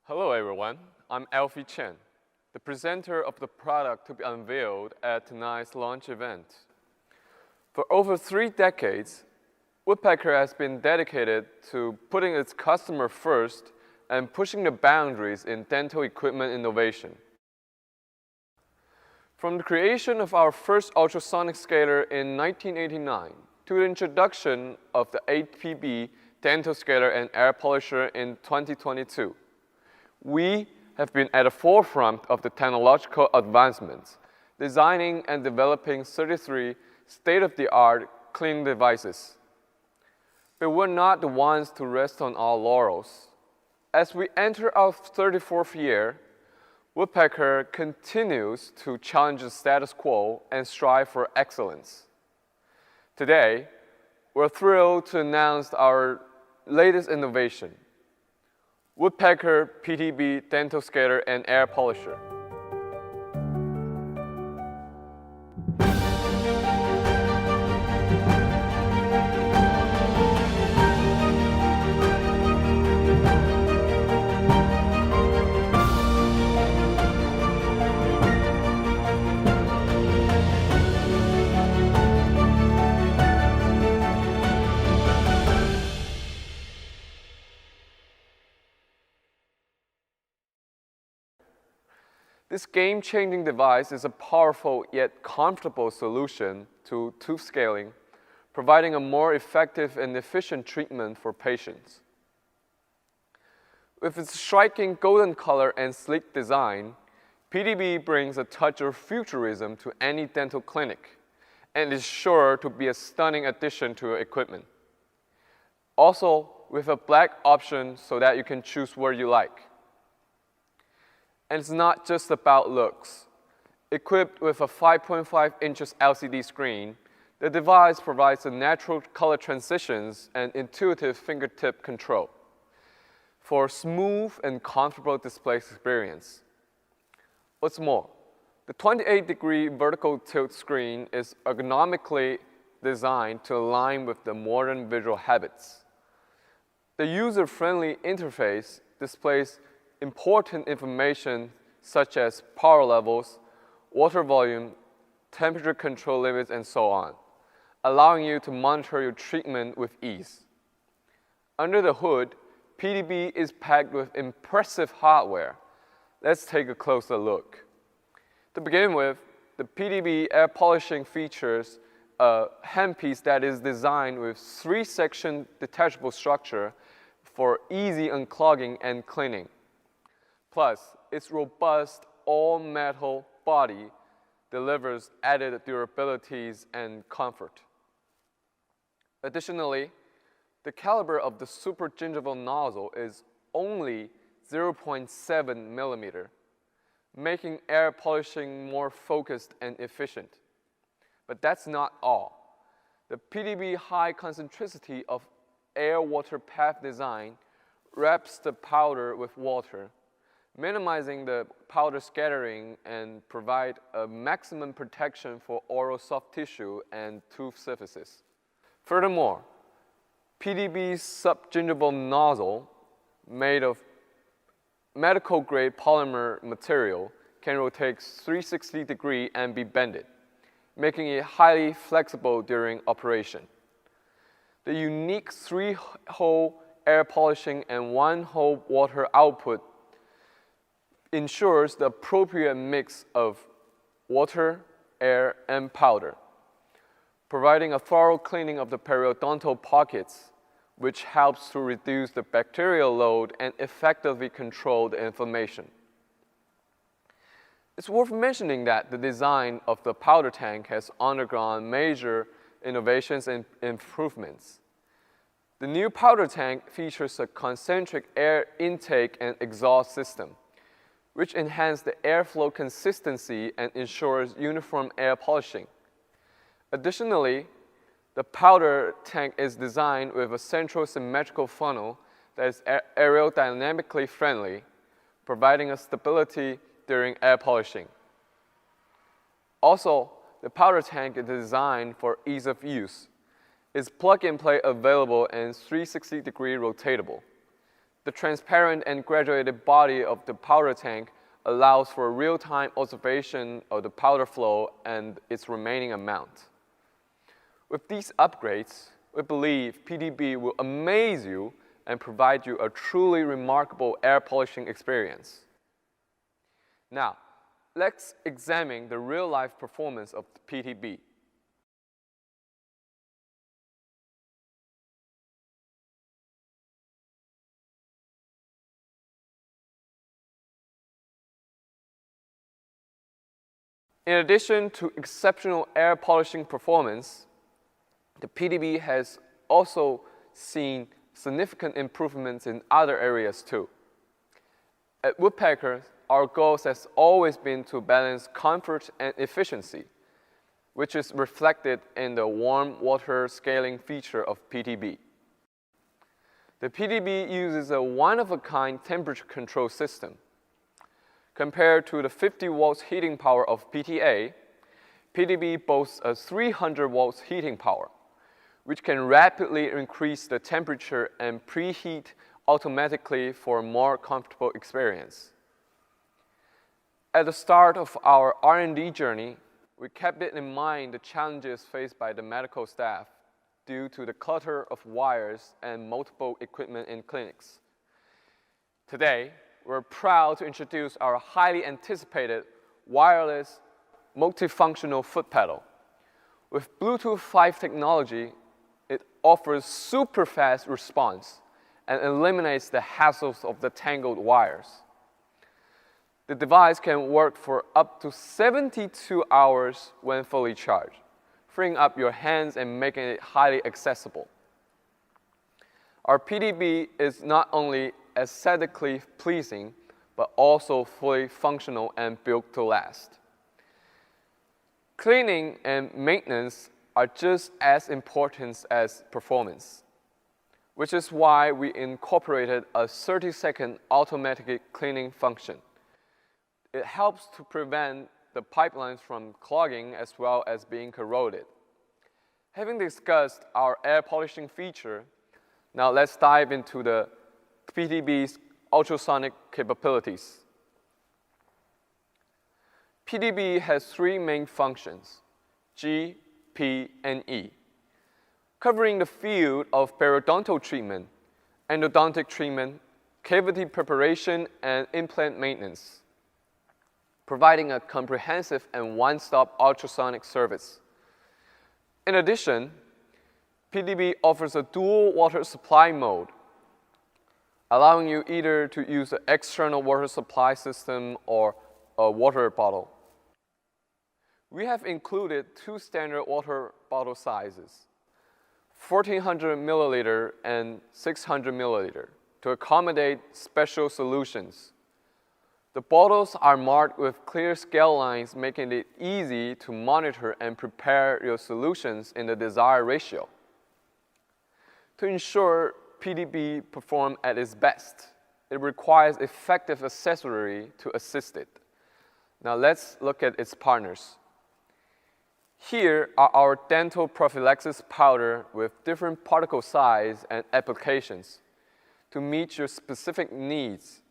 Hello everyone, I'm Alfie Chen, the presenter of the product to be unveiled at tonight's launch event. For over 3 decades, Woodpecker has been dedicated to putting its customer first and pushing the boundaries in dental equipment innovation. From the creation of our first ultrasonic scaler in 1989 to the introduction of the 8PB dental scaler and air polisher in 2022, we have been at the forefront of the technological advancements, designing and developing 33 state-of-the-art cleaning devices. But we're not the ones to rest on our laurels. As we enter our 34th year, Woodpecker continues to challenge the status quo and strive for excellence. Today, we're thrilled to announce our latest innovation, Woodpecker PTB Dental Scaler and Air Polisher. This game-changing device is a powerful yet comfortable solution to tooth scaling, providing a more effective and efficient treatment for patients. With its striking golden color and sleek design, PTB brings a touch of futurism to any dental clinic and is sure to be a stunning addition to your equipment. Also, with a black option so that you can choose where you like. And it's not just about looks. Equipped with a 5.5 inches LCD screen, the device provides a natural color transitions and intuitive fingertip control for a smooth and comfortable display experience. What's more, the 28-degree vertical tilt screen is ergonomically designed to align with the modern visual habits. The user-friendly interface displays important information such as power levels, water volume, temperature control limits, and so on, allowing you to monitor your treatment with ease. Under the hood, PTB is packed with impressive hardware. Let's take a closer look. To begin with, the PTB air polishing features a handpiece that is designed with 3-section detachable structure for easy unclogging and cleaning. Plus, its robust all-metal body delivers added durabilities and comfort. Additionally, the caliber of the super gingival nozzle is only 0.7 millimeter, making air polishing more focused and efficient. But that's not all. The PTB high concentricity of air-water path design wraps the powder with water, minimizing the powder scattering and provide a maximum protection for oral soft tissue and tooth surfaces. Furthermore, PTB's subgingival nozzle, made of medical-grade polymer material, can rotate 360 degrees and be bended, making it highly flexible during operation. The unique 3-hole air polishing and 1-hole water output ensures the appropriate mix of water, air, and powder, providing a thorough cleaning of the periodontal pockets, which helps to reduce the bacterial load and effectively control the inflammation. It's worth mentioning that the design of the powder tank has undergone major innovations and improvements. The new powder tank features a concentric air intake and exhaust system, which enhance the airflow consistency and ensures uniform air polishing. Additionally, the powder tank is designed with a central symmetrical funnel that is aerodynamically friendly, providing a stability during air polishing. Also, the powder tank is designed for ease of use. It's plug-and-play available and 360-degree rotatable. The transparent and graduated body of the powder tank allows for real-time observation of the powder flow and its remaining amount. With these upgrades, we believe PTB will amaze you and provide you a truly remarkable air polishing experience. Now, let's examine the real-life performance of the PTB. In addition to exceptional air polishing performance, the PTB has also seen significant improvements in other areas too. At Woodpecker, our goal has always been to balance comfort and efficiency, which is reflected in the warm water scaling feature of PTB. The PTB uses a one-of-a-kind temperature control system. Compared to the 50 watts heating power of PTA, PTB boasts a 300 watts heating power, which can rapidly increase the temperature and preheat automatically for a more comfortable experience. At the start of our R&D journey, we kept it in mind the challenges faced by the medical staff due to the clutter of wires and multiple equipment in clinics. Today, we're proud to introduce our highly anticipated wireless multifunctional foot pedal. With Bluetooth 5 technology, it offers super fast response and eliminates the hassles of the tangled wires. The device can work for up to 72 hours when fully charged, freeing up your hands and making it highly accessible. Our PTB is not only aesthetically pleasing, but also fully functional and built to last. Cleaning and maintenance are just as important as performance, which is why we incorporated a 30-second automatic cleaning function. It helps to prevent the pipelines from clogging as well as being corroded. Having discussed our air polishing feature, now let's dive into the PTB's ultrasonic capabilities. PTB has three main functions, G, P, and E, covering the field of periodontal treatment, endodontic treatment, cavity preparation, and implant maintenance, providing a comprehensive and one-stop ultrasonic service. In addition, PTB offers a dual water supply mode, allowing you either to use an external water supply system or a water bottle. We have included two standard water bottle sizes, 1400 milliliter and 600 milliliter, to accommodate special solutions. The bottles are marked with clear scale lines, making it easy to monitor and prepare your solutions in the desired ratio. To ensure PTB perform at its best, it requires effective accessory to assist it. Now let's look at its partners. Here are our dental prophylaxis powder with different particle size and applications to meet your specific needs.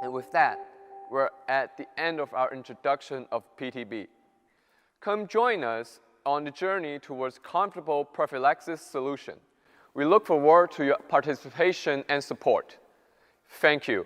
And with that, we're at the end of our introduction of PTB. Come join us on the journey towards comfortable prophylaxis solution. We look forward to your participation and support. Thank you.